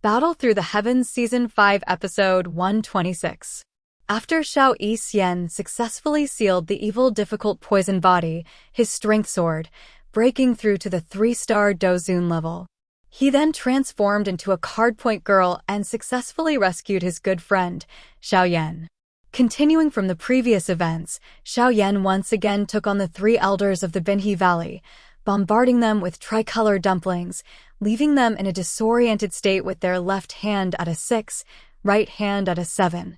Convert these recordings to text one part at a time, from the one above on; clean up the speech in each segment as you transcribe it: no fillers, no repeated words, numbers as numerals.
Battle Through the Heavens Season 5 Episode 126. After Xiao Yixian successfully sealed the evil difficult poison body, his strength soared, breaking through to the 3-star Dozun level. He then transformed into a card-point girl and successfully rescued his good friend, Xiao Yan. Continuing from the previous events, Xiao Yan once again took on the 3 elders of the Binhe Valley, bombarding them with tricolor dumplings, leaving them in a disoriented state with their left hand at a 6, right hand at a 7,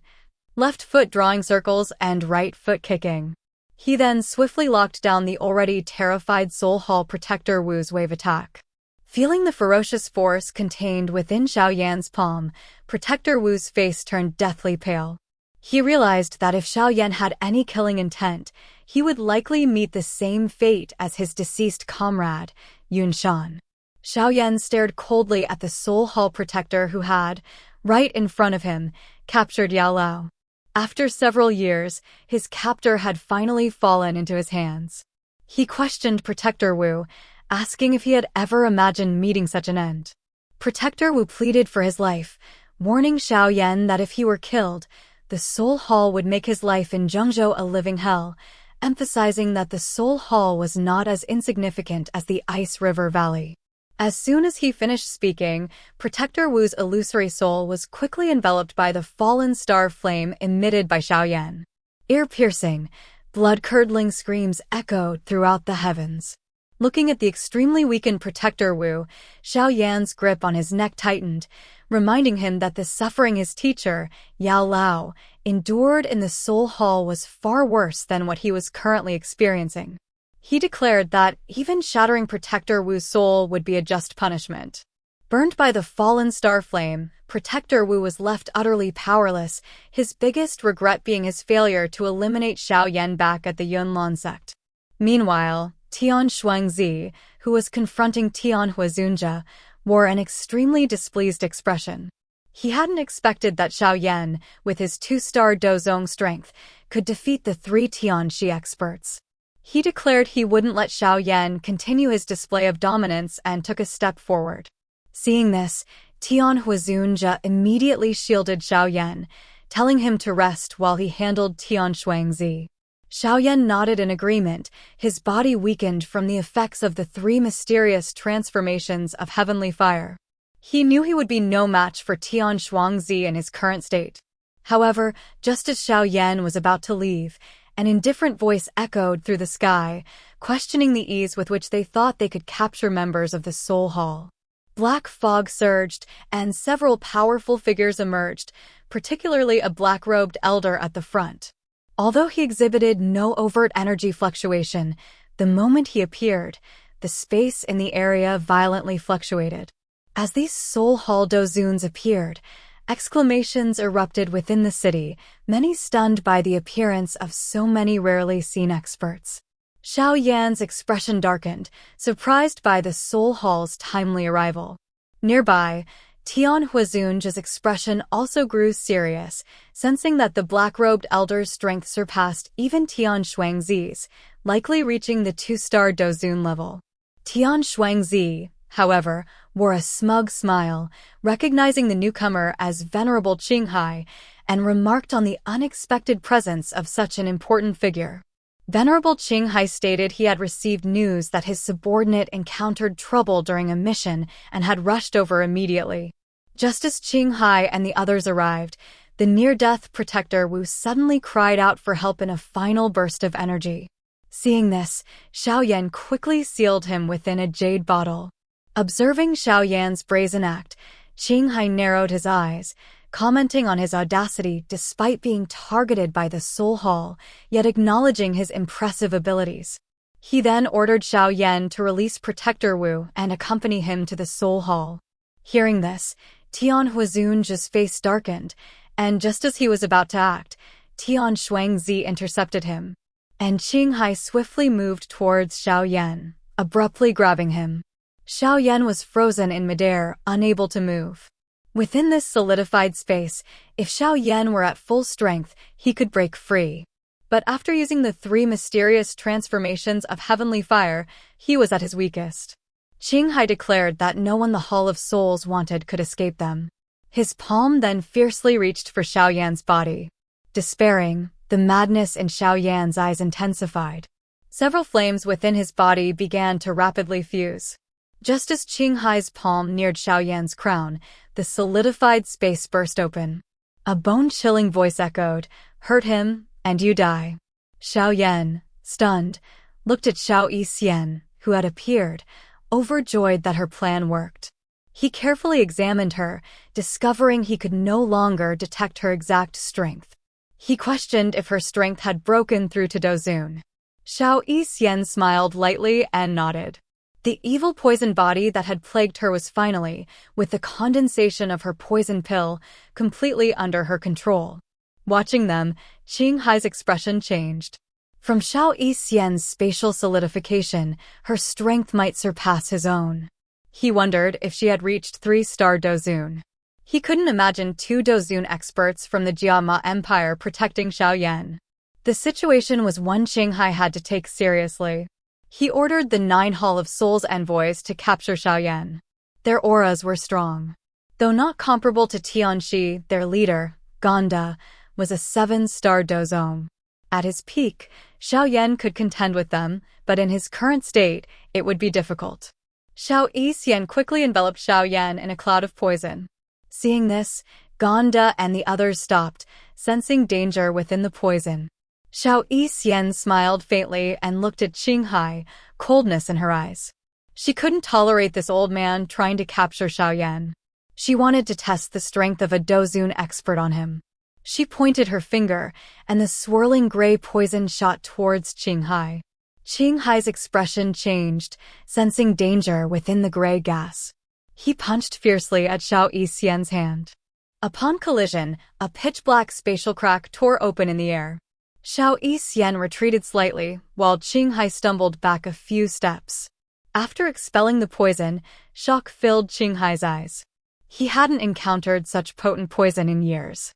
left foot drawing circles and right foot kicking. He then swiftly locked down the already terrified Soul Hall Protector Wu's wave attack. Feeling the ferocious force contained within Xiao Yan's palm, Protector Wu's face turned deathly pale. He realized that if Xiao Yan had any killing intent, he would likely meet the same fate as his deceased comrade, Yun Shan. Xiao Yan stared coldly at the Soul Hall Protector who had, right in front of him, captured Yao Lao. After several years, his captor had finally fallen into his hands. He questioned Protector Wu, asking if he had ever imagined meeting such an end. Protector Wu pleaded for his life, warning Xiao Yan that if he were killed, the Soul Hall would make his life in Zhengzhou a living hell, emphasizing that the Soul Hall was not as insignificant as the Ice River Valley. As soon as he finished speaking, Protector Wu's illusory soul was quickly enveloped by the fallen star flame emitted by Xiao Yan. Ear-piercing, blood-curdling screams echoed throughout the heavens. Looking at the extremely weakened Protector Wu, Xiao Yan's grip on his neck tightened, reminding him that the suffering his teacher, Yao Lao, endured in the Soul Hall was far worse than what he was currently experiencing. He declared that even shattering Protector Wu's soul would be a just punishment. Burned by the fallen star flame, Protector Wu was left utterly powerless, his biggest regret being his failure to eliminate Xiao Yan back at the Yunlan sect. Meanwhile, Tian Shuangzi, who was confronting Tian Huazunjia, wore an extremely displeased expression. He hadn't expected that Xiao Yan, with his 2-star Dozong strength, could defeat the 3 Tianxi experts. He declared he wouldn't let Xiao Yan continue his display of dominance and took a step forward. Seeing this, Tian Huazunjia immediately shielded Xiao Yan, telling him to rest while he handled Tian Shuangzi. Xiao Yan nodded in agreement, his body weakened from the effects of the 3 mysterious transformations of heavenly fire. He knew he would be no match for Tian Shuangzi in his current state. However, just as Xiao Yan was about to leave, an indifferent voice echoed through the sky, questioning the ease with which they thought they could capture members of the Soul Hall. Black fog surged, and several powerful figures emerged, particularly a black-robed elder at the front. Although he exhibited no overt energy fluctuation, the moment he appeared, the space in the area violently fluctuated. As these Soul Hall Dozuns appeared, exclamations erupted within the city, many stunned by the appearance of so many rarely seen experts. Xiao Yan's expression darkened, surprised by the Soul Hall's timely arrival. Nearby, Tian Huazunjia's expression also grew serious, sensing that the black-robed elder's strength surpassed even Tian Shuangzi's, likely reaching the 2-star Dozun level. Tian Shuangzi, however, wore a smug smile, recognizing the newcomer as Venerable Qinghai, and remarked on the unexpected presence of such an important figure. Venerable Qinghai stated he had received news that his subordinate encountered trouble during a mission and had rushed over immediately. Just as Qinghai and the others arrived, the near-death Protector Wu suddenly cried out for help in a final burst of energy. Seeing this, Xiao Yan quickly sealed him within a jade bottle. Observing Xiao Yan's brazen act, Qinghai narrowed his eyes, commenting on his audacity despite being targeted by the Soul Hall, yet acknowledging his impressive abilities. He then ordered Xiao Yan to release Protector Wu and accompany him to the Soul Hall. Hearing this, Tian Huazunjia's face darkened, and just as he was about to act, Tian Shuangzi intercepted him. And Qinghai swiftly moved towards Xiao Yan, abruptly grabbing him. Xiao Yan was frozen in midair, unable to move. Within this solidified space, if Xiao Yan were at full strength, he could break free. But after using the 3 mysterious transformations of heavenly fire, he was at his weakest. Qinghai declared that no one the Hall of Souls wanted could escape them. His palm then fiercely reached for Xiaoyan's body. Despairing, the madness in Xiaoyan's eyes intensified. Several flames within his body began to rapidly fuse. Just as Qinghai's palm neared Xiaoyan's crown, the solidified space burst open. A bone-chilling voice echoed, "Hurt him, and you die." Xiaoyan, stunned, looked at Xiao Yixian, who had appeared, overjoyed that her plan worked. He carefully examined her, discovering he could no longer detect her exact strength. He questioned if her strength had broken through to Dozun. Xiao Yixian smiled lightly and nodded. The evil poison body that had plagued her was finally, with the condensation of her poison pill, completely under her control. Watching them, Qinghai's expression changed. From Xiao Yixian's spatial solidification, her strength might surpass his own. He wondered if she had reached 3-star Dozun. He couldn't imagine 2 Dozun experts from the Jiama Empire protecting Xiaoyan. The situation was one Qinghai had to take seriously. He ordered the 9 Hall of Souls envoys to capture Xiaoyan. Their auras were strong. Though not comparable to Tianxi, their leader, Ganda, was a 7-star Dozong. At his peak, Xiaoyan could contend with them, but in his current state, it would be difficult. Xiao Yixian quickly enveloped Xiaoyan in a cloud of poison. Seeing this, Ganda and the others stopped, sensing danger within the poison. Xiao Yixian smiled faintly and looked at Qinghai, coldness in her eyes. She couldn't tolerate this old man trying to capture Xiaoyan. She wanted to test the strength of a Dozun expert on him. She pointed her finger, and the swirling gray poison shot towards Qinghai. Qinghai's expression changed, sensing danger within the gray gas. He punched fiercely at Xiao Yixian's hand. Upon collision, a pitch-black spatial crack tore open in the air. Xiao Yixian retreated slightly, while Qinghai stumbled back a few steps. After expelling the poison, shock filled Qinghai's eyes. He hadn't encountered such potent poison in years.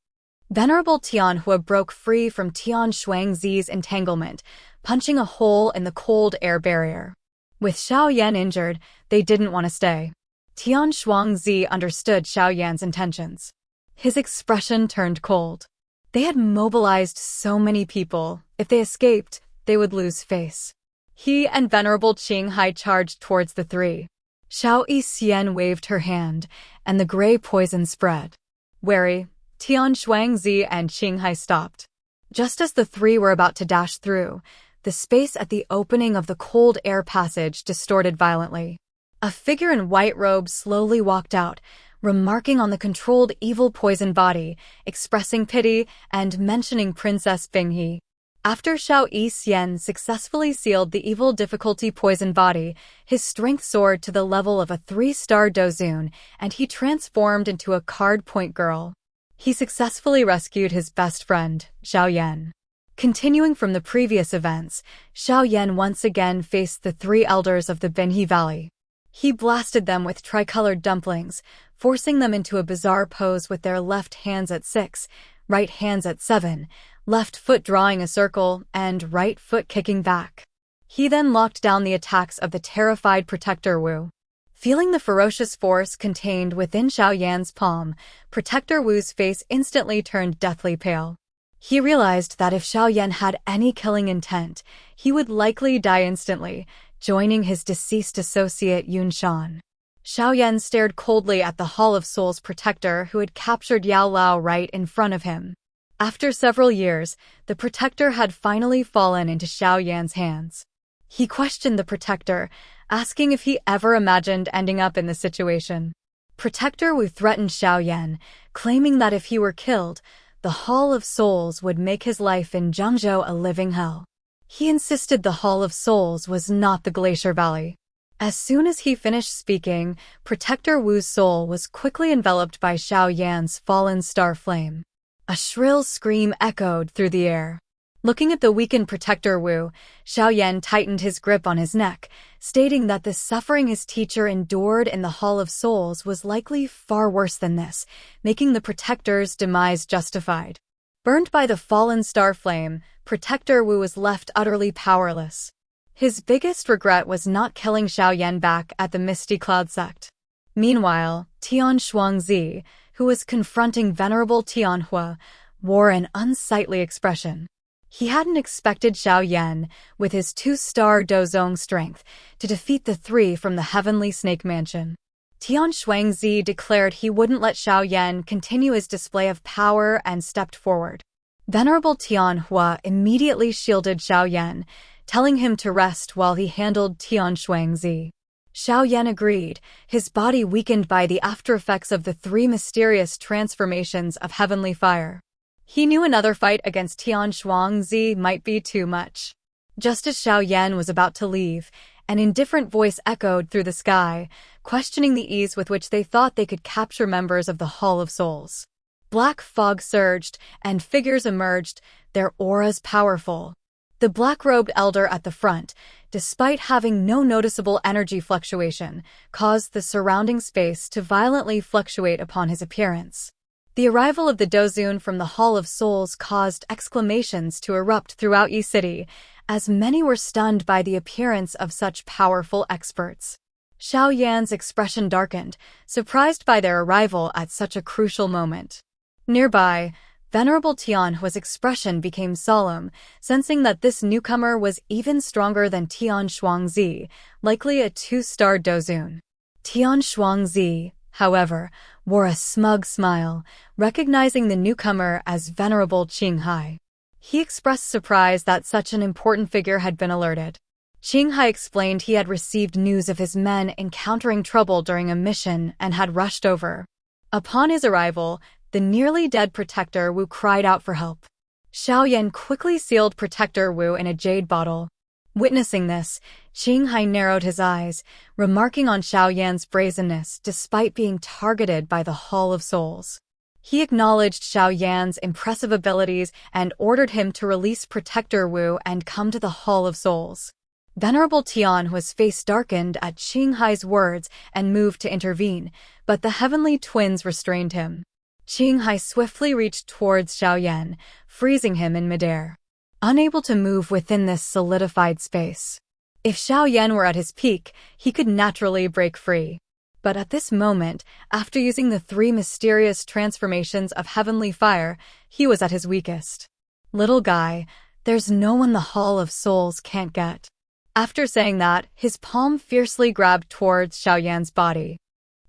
Venerable Tianhua broke free from Tian Shuangzi's entanglement, punching a hole in the cold air barrier. With Xiaoyan injured, they didn't want to stay. Tian Shuangzi understood Xiaoyan's intentions. His expression turned cold. They had mobilized so many people. If they escaped, they would lose face. He and Venerable Qinghai charged towards the 3. Xiao Yixian waved her hand, and the gray poison spread. Wary, Tian Shuangzi and Qinghai stopped. Just as the 3 were about to dash through, the space at the opening of the cold air passage distorted violently. A figure in white robes slowly walked out, remarking on the controlled evil poison body, expressing pity, and mentioning Princess Binghe. After Xiao Yixian successfully sealed the evil difficulty poison body, his strength soared to the level of a 3-star Dozun, and he transformed into a card-point girl. He successfully rescued his best friend, Xiaoyan. Continuing from the previous events, Xiaoyan once again faced the 3 elders of the Binhe Valley. He blasted them with tricolored dumplings, forcing them into a bizarre pose with their left hands at 6, right hands at 7, left foot drawing a circle, and right foot kicking back. He then locked down the attacks of the terrified Protector Wu. Feeling the ferocious force contained within Xiaoyan's palm, Protector Wu's face instantly turned deathly pale. He realized that if Xiaoyan had any killing intent, he would likely die instantly, joining his deceased associate Yun Shan. Xiaoyan stared coldly at the Hall of Souls protector who had captured Yao Lao right in front of him. After several years, the protector had finally fallen into Xiaoyan's hands. He questioned the protector, asking if he ever imagined ending up in this situation. Protector Wu threatened Xiaoyan, claiming that if he were killed, the Hall of Souls would make his life in Zhangzhou a living hell. He insisted the Hall of Souls was not the Glacier Valley. As soon as he finished speaking, Protector Wu's soul was quickly enveloped by Xiaoyan's fallen star flame. A shrill scream echoed through the air. Looking at the weakened Protector Wu, Xiaoyan tightened his grip on his neck, stating that the suffering his teacher endured in the Hall of Souls was likely far worse than this, making the Protector's demise justified. Burned by the fallen star flame, Protector Wu was left utterly powerless. His biggest regret was not killing Xiaoyan back at the Misty Cloud sect. Meanwhile, Tian Shuangzi, who was confronting Venerable Tianhua, wore an unsightly expression. He hadn't expected Xiao Yan, with his 2-star Dozong strength, to defeat the 3 from the Heavenly Snake Mansion. Tian Shuangzi declared he wouldn't let Xiao Yan continue his display of power and stepped forward. Venerable Tianhua immediately shielded Xiao Yan, telling him to rest while he handled Tian Shuangzi. Xiao Yan agreed, his body weakened by the aftereffects of the 3 mysterious transformations of heavenly fire. He knew another fight against Tian Shuangzi might be too much. Just as Xiao Yan was about to leave, an indifferent voice echoed through the sky, questioning the ease with which they thought they could capture members of the Hall of Souls. Black fog surged, and figures emerged, their auras powerful. The black-robed elder at the front, despite having no noticeable energy fluctuation, caused the surrounding space to violently fluctuate upon his appearance. The arrival of the Dozun from the Hall of Souls caused exclamations to erupt throughout Yi City, as many were stunned by the appearance of such powerful experts. Xiao Yan's expression darkened, surprised by their arrival at such a crucial moment. Nearby, Venerable Tianhua's expression became solemn, sensing that this newcomer was even stronger than Tian Shuangzi, likely a 2-star Dozun. Tian Shuangzi, however, wore a smug smile, recognizing the newcomer as Venerable Qinghai. He expressed surprise that such an important figure had been alerted. Qinghai explained he had received news of his men encountering trouble during a mission and had rushed over. Upon his arrival, the nearly dead Protector Wu cried out for help. Xiao Yan quickly sealed Protector Wu in a jade bottle. Witnessing this, Qinghai narrowed his eyes, remarking on Xiao Yan's brazenness despite being targeted by the Hall of Souls. He acknowledged Xiao Yan's impressive abilities and ordered him to release Protector Wu and come to the Hall of Souls. Venerable Tianhua's face darkened at Qinghai's words and moved to intervene, but the heavenly twins restrained him. Qinghai swiftly reached towards Xiao Yan, freezing him in midair. Unable to move within this solidified space. If Xiao Yan were at his peak, he could naturally break free. But at this moment, after using the 3 mysterious transformations of heavenly fire, he was at his weakest. Little guy, there's no one the Hall of Souls can't get. After saying that, his palm fiercely grabbed towards Xiao Yan's body.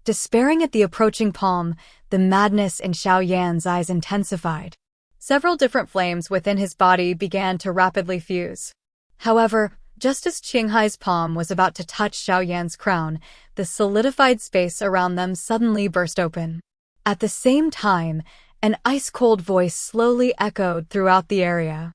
Despairing at the approaching palm, the madness in Xiao Yan's eyes intensified. Several different flames within his body began to rapidly fuse. However, just as Qinghai's palm was about to touch Xiao Yan's crown, the solidified space around them suddenly burst open. At the same time, an ice-cold voice slowly echoed throughout the area.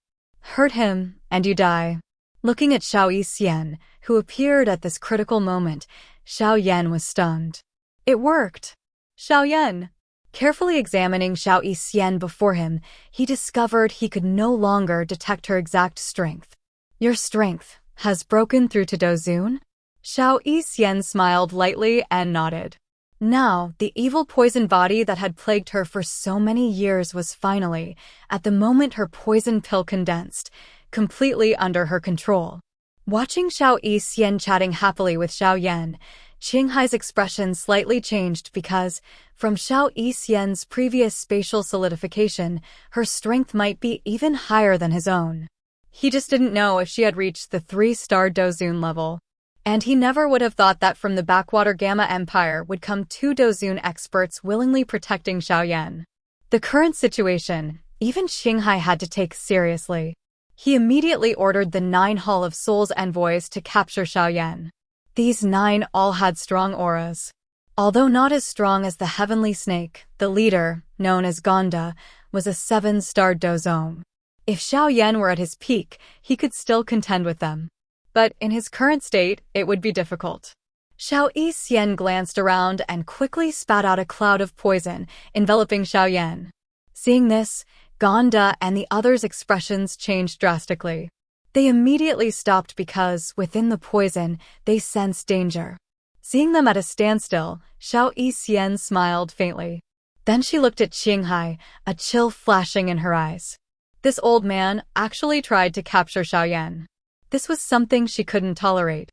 "Hurt him, and you die." Looking at Xiao Yixian, who appeared at this critical moment, Xiao Yan was stunned. It worked! Xiao Yan! Carefully examining Xiao Yixian before him, he discovered he could no longer detect her exact strength. "Your strength has broken through to Dozun?" Xiao Yixian smiled lightly and nodded. Now, the evil poison body that had plagued her for so many years was finally, at the moment her poison pill condensed, completely under her control. Watching Xiao Yixian chatting happily with Xiao Yan, Qinghai's expression slightly changed because, from Xiao Yixian's previous spatial solidification, her strength might be even higher than his own. He just didn't know if she had reached the 3-star Dozun level. And he never would have thought that from the Backwater Gamma Empire would come 2 Dozun experts willingly protecting Xiao Yan. The current situation, even Qinghai had to take seriously. He immediately ordered the 9 Hall of Souls envoys to capture Xiao Yan. These 9 all had strong auras. Although not as strong as the Heavenly Snake, the leader, known as Gonda, was a 7-star Dozong. If Xiao Yan were at his peak, he could still contend with them. But in his current state, it would be difficult. Xiao Yixian glanced around and quickly spat out a cloud of poison, enveloping Xiao Yan. Seeing this, Gonda and the others' expressions changed drastically. They immediately stopped because, within the poison, they sensed danger. Seeing them at a standstill, Xiao Yixian smiled faintly. Then she looked at Qinghai, a chill flashing in her eyes. This old man actually tried to capture Xiao Yan. This was something she couldn't tolerate.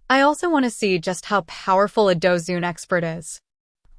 I also want to see just how powerful a Dozun expert is.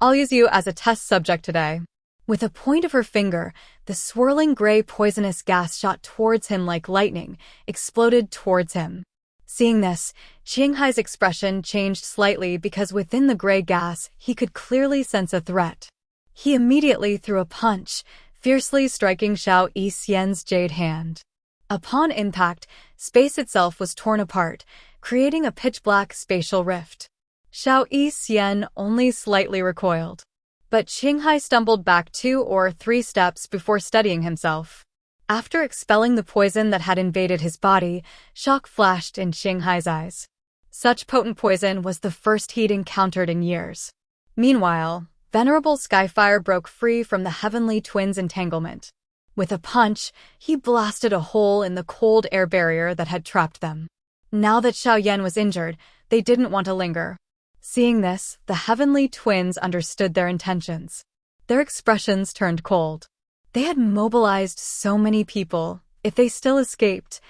I'll use you as a test subject today. With a point of her finger, the swirling gray poisonous gas shot towards him like lightning, exploded towards him. Seeing this, Qinghai's expression changed slightly because within the gray gas, he could clearly sense a threat. He immediately threw a punch, fiercely striking Xiao Yixian's jade hand. Upon impact, space itself was torn apart, creating a pitch-black spatial rift. Xiao Yixian only slightly recoiled. But Qinghai stumbled back 2 or 3 steps before steadying himself. After expelling the poison that had invaded his body, shock flashed in Qinghai's eyes. Such potent poison was the first he'd encountered in years. Meanwhile, Venerable Skyfire broke free from the Heavenly Twins' entanglement. With a punch, he blasted a hole in the cold air barrier that had trapped them. Now that Xiao Yan was injured, they didn't want to linger. Seeing this, the Heavenly Twins understood their intentions. Their expressions turned cold. They had mobilized so many people. If they still escaped,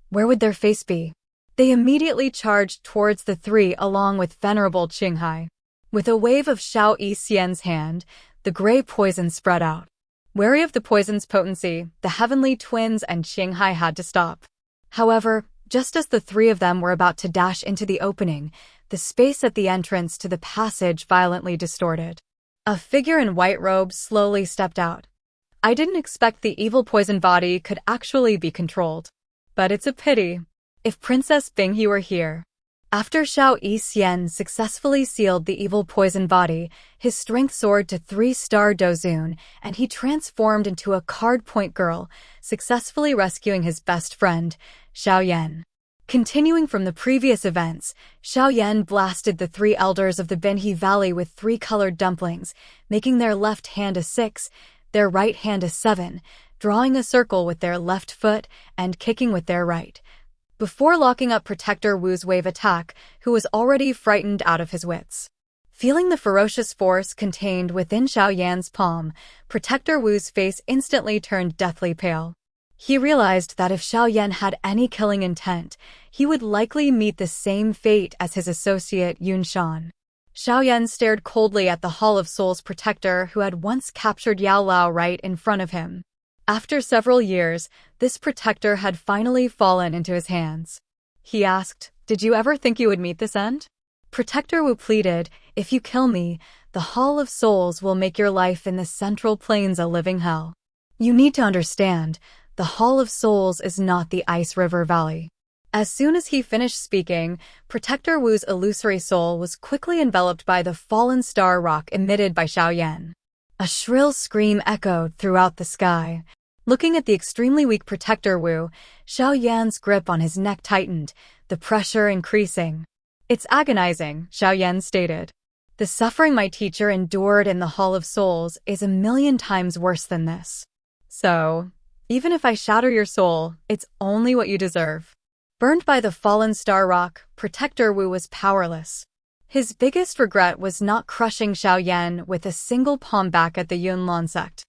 where would their face be? They immediately charged towards the 3 along with Venerable Qinghai. With a wave of Xiao Yixian's hand, the gray poison spread out. Wary of the poison's potency, the Heavenly Twins and Qinghai had to stop. However, just as the 3 of them were about to dash into the opening, the space at the entrance to the passage violently distorted. A figure in white robes slowly stepped out. I didn't expect the evil poison body could actually be controlled. But it's a pity. If Princess Binghe were here. After Xiao Yixian successfully sealed the evil poison body, his strength soared to 3-star Dozun, and he transformed into a card-point girl, successfully rescuing his best friend, Xiao Yan. Continuing from the previous events, Xiao Yan blasted the 3 elders of the Binghe Valley with 3 colored dumplings, making their left hand a 6, their right hand a 7, drawing a circle with their left foot and kicking with their right. Before locking up Protector Wu's wave attack, who was already frightened out of his wits. Feeling the ferocious force contained within Xiao Yan's palm, Protector Wu's face instantly turned deathly pale. He realized that if Xiao Yan had any killing intent, he would likely meet the same fate as his associate Yun Shan. Xiao Yan stared coldly at the Hall of Souls protector who had once captured Yao Lao right in front of him. After several years, this protector had finally fallen into his hands. He asked, "Did you ever think you would meet this end?" Protector Wu pleaded, "If you kill me, the Hall of Souls will make your life in the Central Plains a living hell. You need to understand, the Hall of Souls is not the Ice River Valley." As soon as he finished speaking, Protector Wu's illusory soul was quickly enveloped by the fallen star rock emitted by Xiao Yan. A shrill scream echoed throughout the sky. Looking at the extremely weak Protector Wu, Xiao Yan's grip on his neck tightened, the pressure increasing. "It's agonizing," Xiao Yan stated. "The suffering my teacher endured in the Hall of Souls is 1,000,000 times worse than this. So, even if I shatter your soul, it's only what you deserve." Burned by the fallen star rock, Protector Wu was powerless. His biggest regret was not crushing Xiao Yan with a single palm back at the Yunlan sect.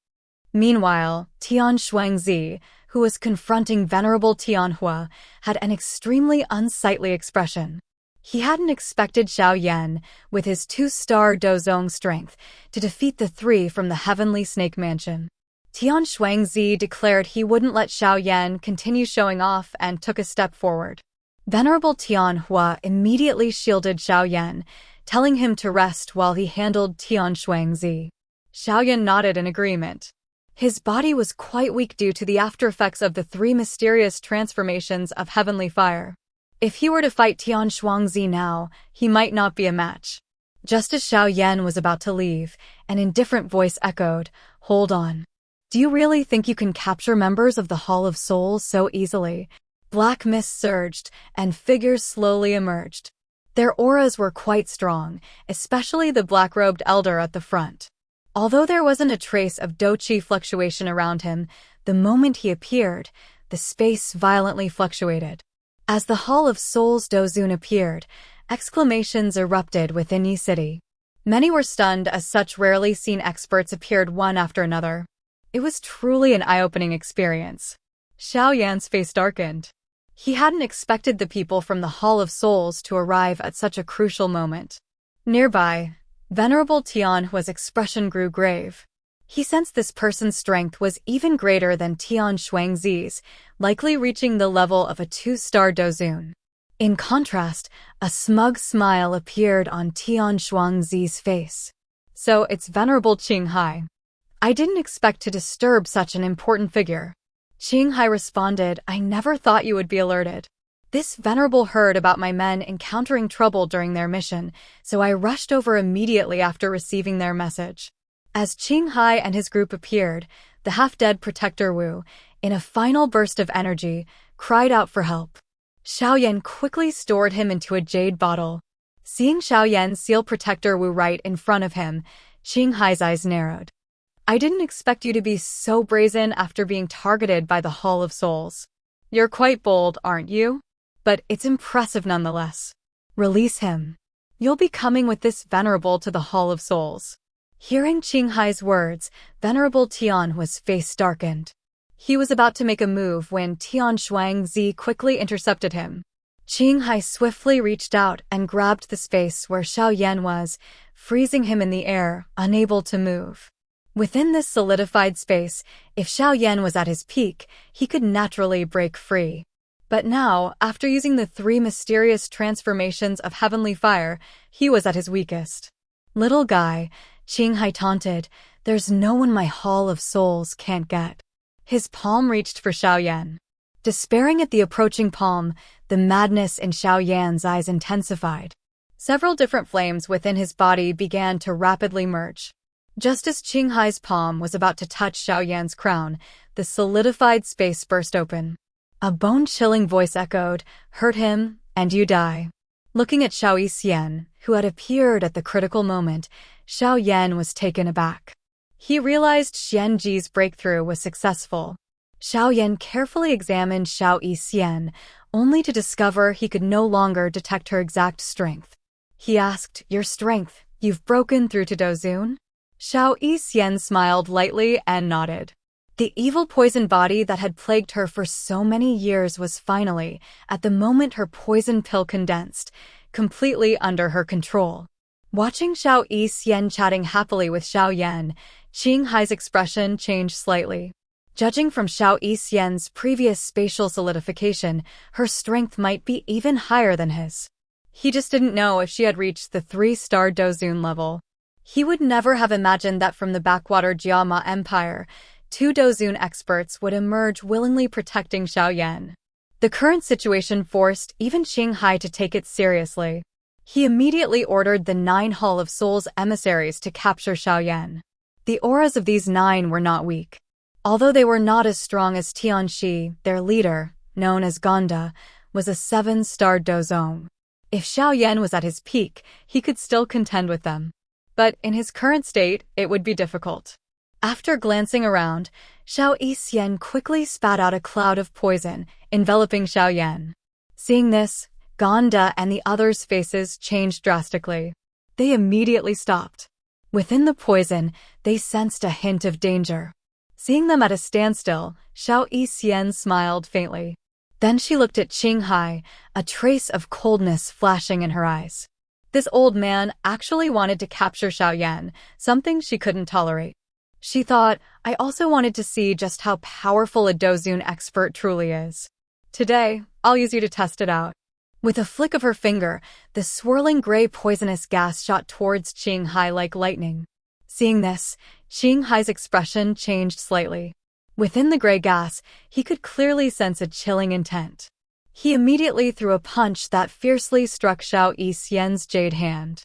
Meanwhile, Tian Shuangzi, who was confronting Venerable Tianhua, had an extremely unsightly expression. He hadn't expected Xiao Yan, with his 2-star Dozong strength, to defeat the 3 from the Heavenly Snake Mansion. Tian Shuangzi declared he wouldn't let Xiao Yan continue showing off and took a step forward. Venerable Tianhua immediately shielded Xiao Yan, telling him to rest while he handled Tian Shuangzi. Xiao Yan nodded in agreement. His body was quite weak due to the aftereffects of the 3 mysterious transformations of heavenly fire. If he were to fight Tian Shuangzi now, he might not be a match. Just as Xiao Yan was about to leave, an indifferent voice echoed, "Hold on. Do you really think you can capture members of the Hall of Souls so easily?" Black mist surged, and figures slowly emerged. Their auras were quite strong, especially the black-robed elder at the front. Although there wasn't a trace of Doqi fluctuation around him, the moment he appeared, the space violently fluctuated. As the Hall of Souls Dozun appeared, exclamations erupted within Yi City. Many were stunned as such rarely seen experts appeared one after another. It was truly an eye-opening experience. Xiao Yan's face darkened. He hadn't expected the people from the Hall of Souls to arrive at such a crucial moment. Nearby, Venerable Tianhua's expression grew grave. He sensed this person's strength was even greater than Tian Shuangzi's, likely reaching the level of a 2-star dozun. In contrast, a smug smile appeared on Tian Shuangzi's face. So it's Venerable Qinghai. I didn't expect to disturb such an important figure. Qinghai responded, I never thought you would be alerted. This venerable heard about my men encountering trouble during their mission, so I rushed over immediately after receiving their message. As Qinghai and his group appeared, the half-dead Protector Wu, in a final burst of energy, cried out for help. Xiaoyan quickly stored him into a jade bottle. Seeing Xiaoyan seal Protector Wu right in front of him, Qinghai's eyes narrowed. I didn't expect you to be so brazen after being targeted by the Hall of Souls. You're quite bold, aren't you? But it's impressive nonetheless. Release him. You'll be coming with this venerable to the Hall of Souls. Hearing Qinghai's words, Venerable Tianhua's face darkened. He was about to make a move when Tian Shuangzi quickly intercepted him. Qinghai swiftly reached out and grabbed the space where Xiaoyan was, freezing him in the air, unable to move. Within this solidified space, if Xiaoyan was at his peak, he could naturally break free. But now, after using the 3 mysterious transformations of heavenly fire, he was at his weakest. Little guy, Qinghai taunted, there's no one my Hall of Souls can't get. His palm reached for Xiaoyan. Despairing at the approaching palm, the madness in Xiaoyan's eyes intensified. Several different flames within his body began to rapidly merge. Just as Qinghai's palm was about to touch Xiaoyan's crown, the solidified space burst open. A bone-chilling voice echoed, hurt him, and you die. Looking at Xiao Yixian, who had appeared at the critical moment, Xiaoyan was taken aback. He realized Xianji's breakthrough was successful. Xiaoyan carefully examined Xiao Yixian, only to discover he could no longer detect her exact strength. He asked, your strength, you've broken through to Dozun? Xiao Yixian smiled lightly and nodded. The evil poison body that had plagued her for so many years was finally, at the moment her poison pill condensed, completely under her control. Watching Xiao Yixian chatting happily with Xiaoyan, Qinghai's expression changed slightly. Judging from Xiao Yixian's previous spatial solidification, her strength might be even higher than his. He just didn't know if she had reached the 3-star Dozun level. He would never have imagined that from the backwater Jiama Empire, 2 Dozun experts would emerge willingly protecting Xiaoyan. The current situation forced even Qinghai to take it seriously. He immediately ordered the 9 Hall of Souls emissaries to capture Xiaoyan. The auras of these 9 were not weak. Although they were not as strong as Tianxi, their leader, known as Gonda, was a 7-star Dozong. If Xiaoyan was at his peak, he could still contend with them. But in his current state, it would be difficult. After glancing around, Xiao Yixian quickly spat out a cloud of poison, enveloping Xiaoyan. Seeing this, Gonda and the others' faces changed drastically. They immediately stopped. Within the poison, they sensed a hint of danger. Seeing them at a standstill, Xiao Yixian smiled faintly. Then she looked at Qinghai, a trace of coldness flashing in her eyes. This old man actually wanted to capture Xiaoyan, something she couldn't tolerate. She thought, I also wanted to see just how powerful a Dozun expert truly is. Today, I'll use you to test it out. With a flick of her finger, the swirling gray poisonous gas shot towards Qinghai like lightning. Seeing this, Qinghai's expression changed slightly. Within the gray gas, he could clearly sense a chilling intent. He immediately threw a punch that fiercely struck Xiao Yixian's jade hand.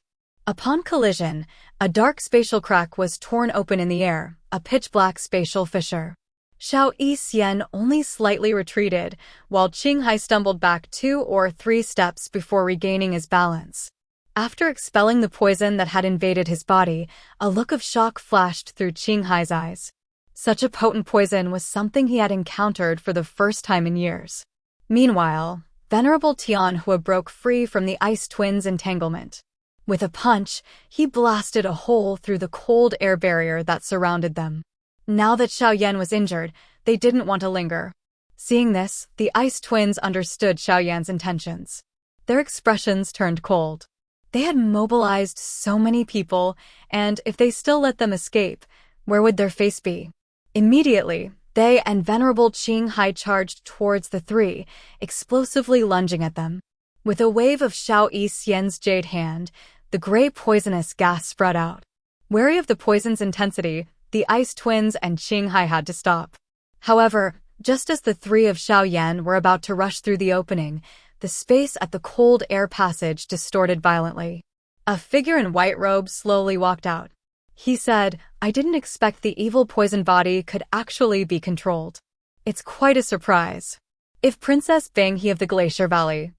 Upon collision, a dark spatial crack was torn open in the air, a pitch-black spatial fissure. Xiao Yixian only slightly retreated, while Qinghai stumbled back 2 or 3 steps before regaining his balance. After expelling the poison that had invaded his body, a look of shock flashed through Qinghai's eyes. Such a potent poison was something he had encountered for the first time in years. Meanwhile, Venerable Tianhua broke free from the Ice Twins' entanglement. With a punch, he blasted a hole through the cold air barrier that surrounded them. Now that Xiaoyan was injured, they didn't want to linger. Seeing this, the Ice Twins understood Xiaoyan's intentions. Their expressions turned cold. They had mobilized so many people, and if they still let them escape, where would their face be? Immediately, they and Venerable Qinghai charged towards the three, explosively lunging at them. With a wave of Xiao Yixian's jade hand, the gray poisonous gas spread out. Wary of the poison's intensity, the Ice Twins and Qinghai had to stop. However, just as the three of Xiao Yan were about to rush through the opening, the space at the cold air passage distorted violently. A figure in white robes slowly walked out. He said, "I didn't expect the evil poison body could actually be controlled. It's quite a surprise. If Princess Binghe of the Glacier Valley